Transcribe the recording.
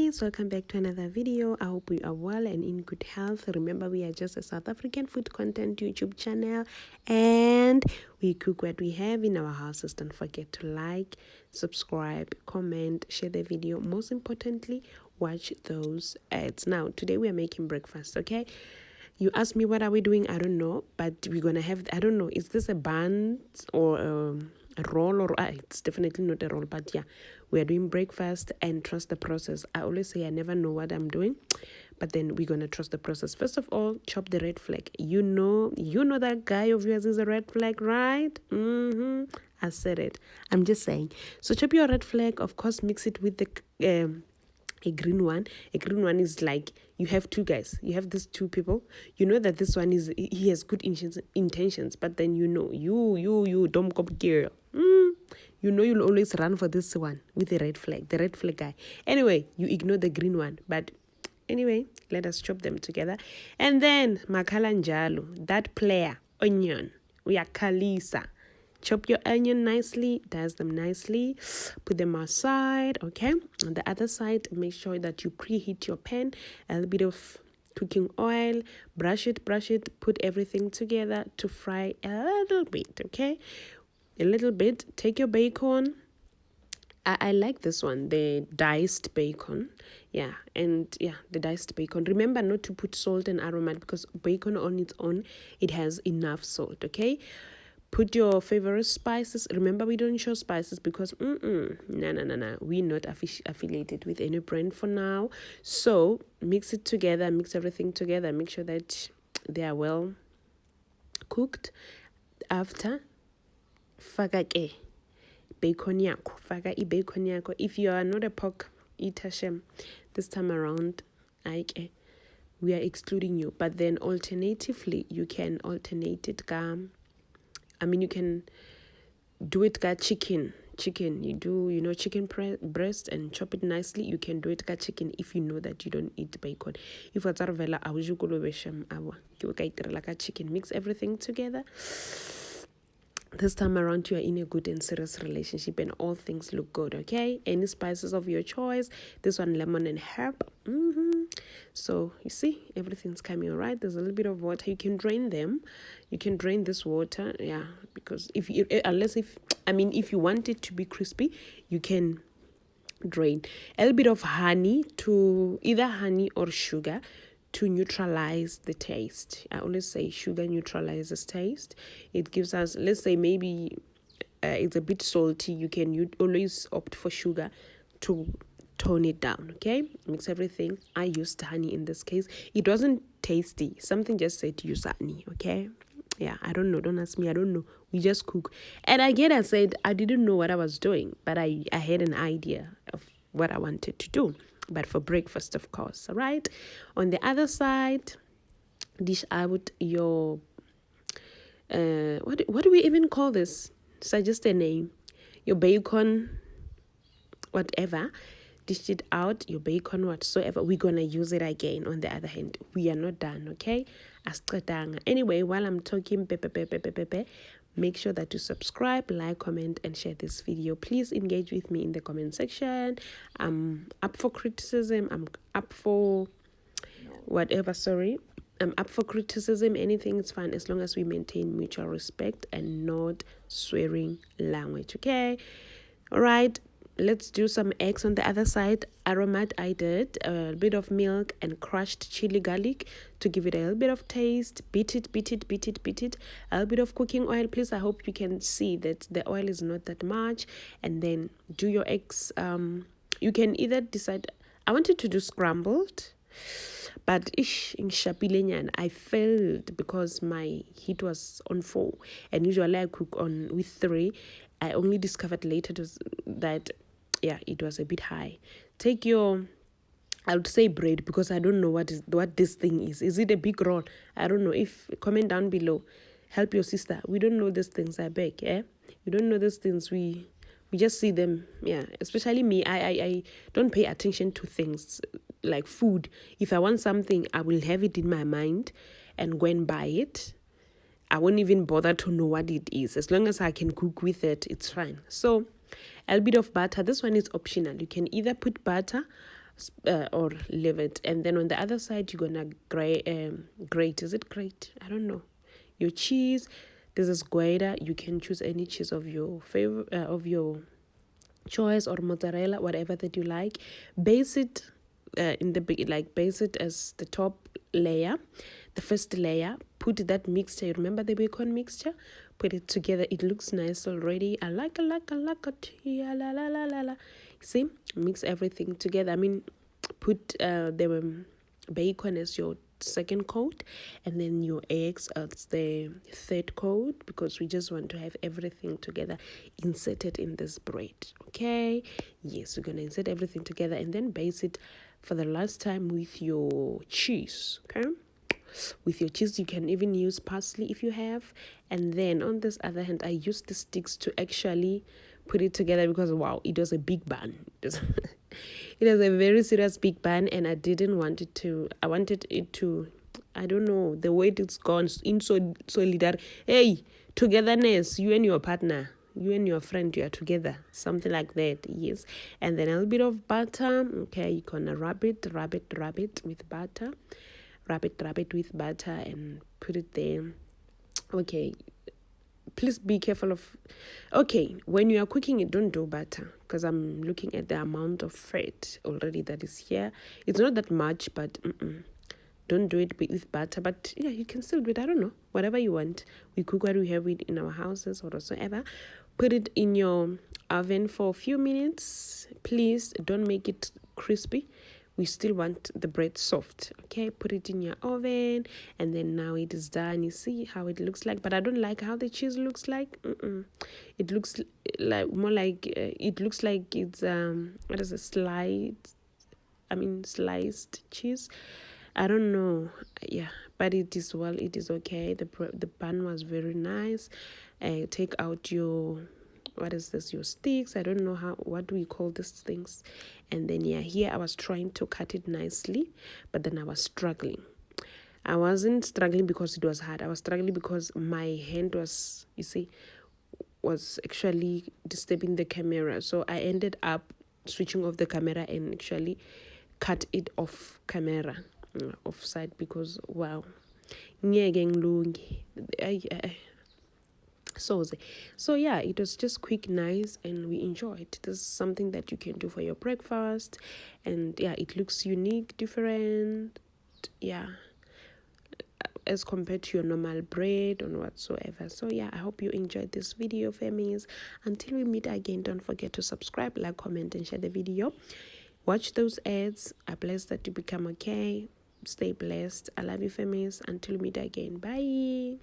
Foodies, welcome back to another video. I hope you are well and in good health. Remember, we are just a South African food content YouTube channel and we cook what we have in our houses. Don't forget to like, subscribe, comment, share the video. Most importantly, watch those ads. Now, today we are making breakfast, okay? You ask me what are we doing? I don't know, but we're gonna have, I don't know, is this a bun or a roll or it's definitely not a roll, but yeah, we are doing breakfast and trust the process. I always say I never know what I'm doing, but then we're gonna trust the process. First of all, chop the red flag. You know that guy of yours is a red flag, right? I said it. I'm just saying. So chop your red flag, of course, mix it with the a green one. A green one is like you have two guys, you have these two people, you know that this one is, he has good intentions, but then you know you dumb cop girl, you know you'll always run for this one with the red flag guy. Anyway, you ignore the green one, but anyway, let us chop them together. And then makalanjalo, that player onion, we are kalisa. Chop your onion nicely, dice them nicely, put them aside, okay? On the other side, make sure that you preheat your pan, a little bit of cooking oil, brush it, put everything together to fry a little bit, okay? A little bit. Take your bacon. I like this one, the diced bacon. Yeah, and yeah, the diced bacon. Remember not to put salt and aromat because bacon on its own, it has enough salt, okay? Put your favorite spices. Remember, we don't show spices because no. We're not affiliated with any brand for now. So mix it together, mix everything together. Make sure that they are well cooked. After, faka ke bacon yakho. Faka I bacon yakho. If you are not a pork eater, shem, this time around, we are excluding you. But then alternatively, you can alternate it. You can do it ka chicken. You do, chicken breast and chop it nicely. You can do it ka chicken if you know that you don't eat bacon. If it's like chicken, mix everything together. This time around, you are in a good and serious relationship and all things look good, okay? Any spices of your choice. This one, lemon and herb. So, you see, everything's coming all right. There's a little bit of water. You can drain them. You can drain this water, yeah, because if you want it to be crispy, you can drain. A little bit of honey, to either honey or sugar, to neutralize the taste. I always say sugar neutralizes taste. It gives us, let's say maybe it's a bit salty. You always opt for sugar to tone it down, okay? Mix everything. I used honey in this case. It wasn't tasty. Something just said use honey, okay? Yeah, I don't know. Don't ask me. I don't know. We just cook. And again, I said I didn't know what I was doing, but I had an idea of what I wanted to do. But for breakfast, of course, all right? On the other side, dish out your, what do we even call this? Suggest a name. Your bacon, whatever. Dish it out, your bacon, whatsoever. We're going to use it again. On the other hand, we are not done, okay? Anyway, while I'm talking, make sure that you subscribe, like, comment, and share this video. Please engage with me in the comment section. I'm up for criticism. I'm up for criticism. Anything is fine as long as we maintain mutual respect and not swearing language, okay? All right. Let's do some eggs on the other side. Aromat, I did a bit of milk and crushed chili garlic to give it a little bit of taste. Beat it. A little bit of cooking oil, please. I hope you can see that the oil is not that much. And then do your eggs. You can either decide. I wanted to do scrambled, but in Shapilenyan, I failed because my heat was on 4, and usually I cook with 3. I only discovered later that it was a bit high. Take your, I would say bread because I don't know what this thing is. Is it a big roll? I don't know. If comment down below, help your sister. We don't know these things. I beg, We don't know these things. We just see them. Yeah, especially me. I don't pay attention to things like food. If I want something, I will have it in my mind and go and buy it. I won't even bother to know what it is. As long as I can cook with it, it's fine. So, a little bit of butter. This one is optional. You can either put butter or leave it. And then on the other side, you're gonna grate. Is it grate? I don't know. Your cheese. This is Guida. You can choose any cheese of your favorite, of your choice, or mozzarella, whatever that you like. Base it base it as the top layer, the first layer. Put that mixture. Remember the bacon mixture? Put it together. It looks nice already. I like it. Yeah, la la la la la. See, mix everything together. I mean, put the bacon as your second coat, and then your eggs as the third coat, because we just want to have everything together inserted in this bread. Okay, yes, we're gonna insert everything together and then base it for the last time with your cheese. Okay, with your cheese, you can even use parsley if you have. And then on this other hand, I used the sticks to actually put it together, because wow, it was a big bun. It was a very serious big bun, and I didn't want it to, I wanted it to, I don't know, the way it's gone in solidar. Hey, togetherness, you and your partner, you and your friend, you are together, something like that. Yes. And then a little bit of butter. Okay, you're gonna rub it with butter. Wrap it with butter and put it there. Okay, please be careful of, okay, when you are cooking it, don't do butter, because I'm looking at the amount of fat already that is here. It's not that much, but don't do it with butter. But yeah, you can still do it. I don't know, whatever you want. We cook what we have it in our houses or whatsoever. Put it in your oven for a few minutes. Please don't make it crispy. We still want the bread soft. Okay, put it in your oven, and then now it is done. You see how it looks like, but I don't like how the cheese looks like. It looks like more like it looks like it's what is a sliced cheese. I don't know. Yeah, but it is, well, it is okay. The bun was very nice. Take out your, what is this, your sticks, I don't know what do we call these things. And then yeah, here I was trying to cut it nicely, but then I was struggling. I wasn't struggling because it was hard. I was struggling because my hand was, you see, was actually disturbing the camera. So I ended up switching off the camera and actually cut it off camera, offside, because wow, so yeah, it was just quick, nice, and we enjoyed. This is something that you can do for your breakfast, and yeah, it looks unique, different, yeah, as compared to your normal bread or whatsoever. So yeah, I hope you enjoyed this video, famies. Until we meet again, don't forget to subscribe, like, comment, and share the video. Watch those ads. I bless that you become okay. Stay blessed. I love you, famies. Until we meet again, bye.